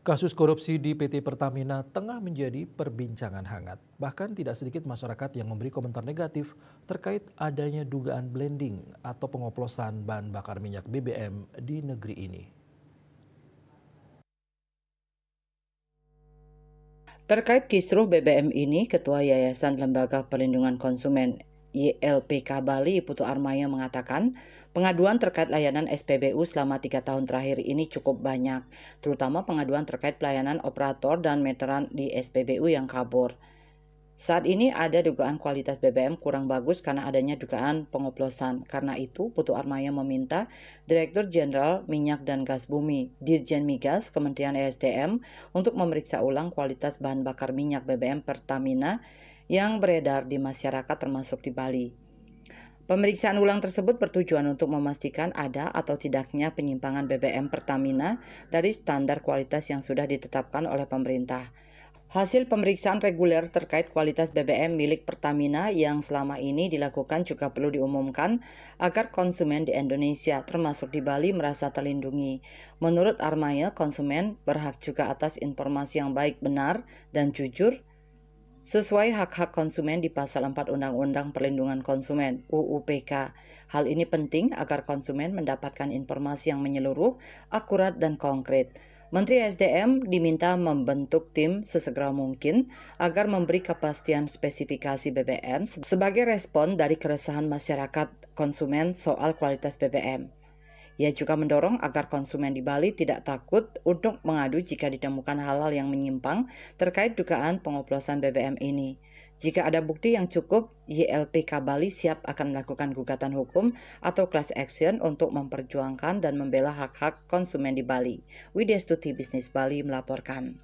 Kasus korupsi di PT Pertamina tengah menjadi perbincangan hangat. Bahkan tidak sedikit masyarakat yang memberi komentar negatif terkait adanya dugaan blending atau pengoplosan bahan bakar minyak BBM di negeri ini. Terkait kisruh BBM ini, Ketua Yayasan Lembaga Perlindungan Konsumen YLPK Bali, Putu Armaya mengatakan, pengaduan terkait layanan SPBU selama 3 tahun terakhir ini cukup banyak, terutama pengaduan terkait pelayanan operator dan meteran di SPBU yang kabur. Saat ini ada dugaan kualitas BBM kurang bagus karena adanya dugaan pengoplosan. Karena itu, Putu Armaya meminta Direktur Jenderal Minyak dan Gas Bumi, Dirjen Migas, Kementerian ESDM, untuk memeriksa ulang kualitas bahan bakar minyak BBM Pertamina yang beredar di masyarakat termasuk di Bali. Pemeriksaan ulang tersebut bertujuan untuk memastikan ada atau tidaknya penyimpangan BBM Pertamina dari standar kualitas yang sudah ditetapkan oleh pemerintah. Hasil pemeriksaan reguler terkait kualitas BBM milik Pertamina yang selama ini dilakukan juga perlu diumumkan agar konsumen di Indonesia, termasuk di Bali, merasa terlindungi. Menurut Armaya, konsumen berhak juga atas informasi yang baik, benar, dan jujur sesuai hak-hak konsumen di Pasal 4 Undang-Undang Perlindungan Konsumen (UU PK). Hal ini penting agar konsumen mendapatkan informasi yang menyeluruh, akurat, dan konkret. Menteri SDM diminta membentuk tim sesegera mungkin agar memberi kepastian spesifikasi BBM sebagai respon dari keresahan masyarakat konsumen soal kualitas BBM. Ia juga mendorong agar konsumen di Bali tidak takut untuk mengadu jika ditemukan hal-hal yang menyimpang terkait dugaan pengoplosan BBM ini. Jika ada bukti yang cukup, YLPK Bali siap akan melakukan gugatan hukum atau class action untuk memperjuangkan dan membela hak-hak konsumen di Bali. Widya Stuti Bisnis Bali melaporkan.